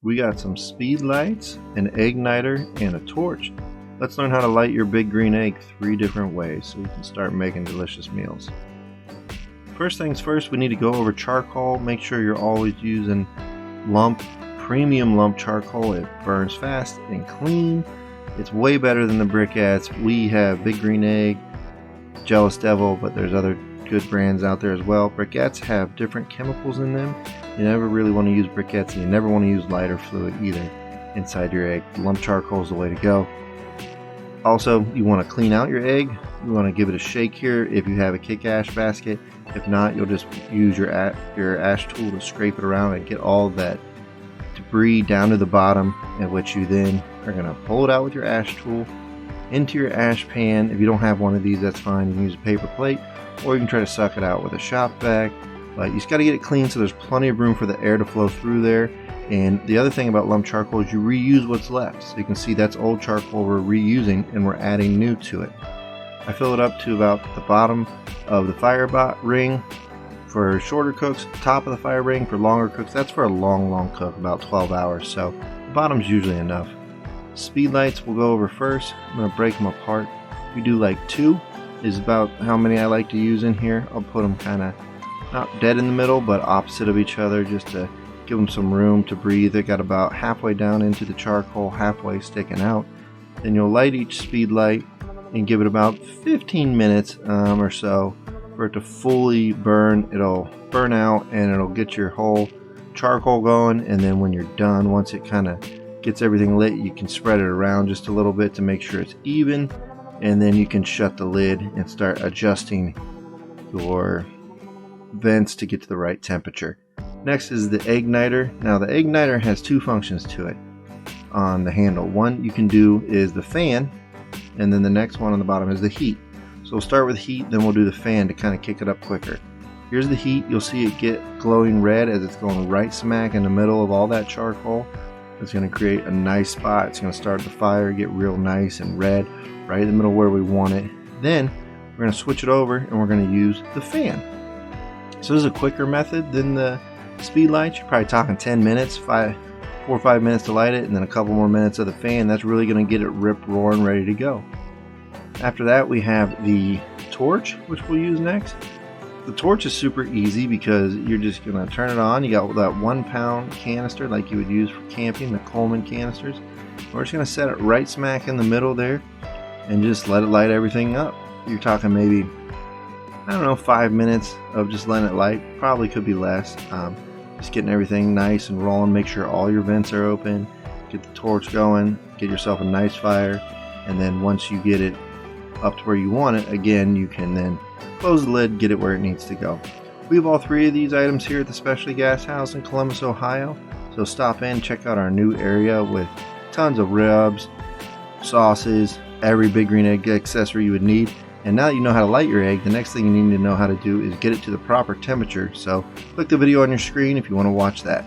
We got some speed lights, an egg niter, and a torch. Let's learn how to light your big green egg 3 different ways so you can start making delicious meals. First things first, we need to go over charcoal. Make sure you're always using premium lump charcoal. It burns fast and clean. It's way better than the briquettes. We have Big Green Egg, Jealous Devil, but there's other good brands out there as well. Briquettes have different chemicals in them. You never really want to use briquettes, and you never want to use lighter fluid either inside your egg. Lump charcoal is the way to go. Also, you want to clean out your egg. You want to give it a shake here if you have a kick ash basket. If not, you'll just use your ash tool to scrape it around and get all that debris down to the bottom, at which you then are going to pull it out with your ash tool into your ash pan. If you don't have one of these, that's fine. You can use a paper plate, or you can try to suck it out with a shop vac. But you just got to get it clean so there's plenty of room for the air to flow through there. And the other thing about lump charcoal is you reuse what's left. So you can see that's old charcoal we're reusing and we're adding new to it. I fill it up to about the bottom of the fire ring for shorter cooks, top of the fire ring for longer cooks. That's for a long cook, about 12 hours. So the bottom's usually enough. Speed lights we'll go over first. I'm going to break them apart. We do like 2 is about how many I like to use in here. I'll put them kind of not dead in the middle, but opposite of each other, just to give them some room to breathe. They got about halfway down into the charcoal, halfway sticking out. Then you'll light each speed light and give it about 15 minutes or so for it to fully burn. It'll burn out and it'll get your whole charcoal going. And then when you're done, once it kind of gets everything lit, you can spread it around just a little bit to make sure it's even. And then you can shut the lid and start adjusting your vents to get to the right temperature. Next is the egg niter. Now the egg niter has 2 functions to it on the handle. One you can do is the fan, and then the next one on the bottom is the heat. So we'll start with heat, then we'll do the fan to kind of kick it up quicker. Here's the heat. You'll see it get glowing red as it's going right smack in the middle of all that charcoal. It's going to create a nice spot. It's going to start the fire, get real nice and red right in the middle where we want it. Then we're going to switch it over and we're going to use the fan. So this is a quicker method than the speed lights. You're probably talking 10 minutes, 4 or 5 minutes to light it, and then a couple more minutes of the fan. That's really going to get it ripped, roaring, ready to go. After that, we have the torch, which we'll use next. The torch is super easy because you're just going to turn it on. You got that 1 pound canister like you would use for camping, the Coleman canisters. We're just going to set it right smack in the middle there and just let it light everything up. You're talking maybe, I don't know, 5 minutes of just letting it light. Probably could be less. Just getting everything nice and rolling. Make sure all your vents are open. Get the torch going. Get yourself a nice fire. And then once you get it up to where you want it, again, you can then close the lid, get it where it needs to go. We have all 3 of these items here at the Specialty Gas House in Columbus, Ohio. So stop in, check out our new area with tons of ribs, sauces, every Big Green Egg accessory you would need. And now that you know how to light your egg, the next thing you need to know how to do is get it to the proper temperature. So click the video on your screen if you want to watch that.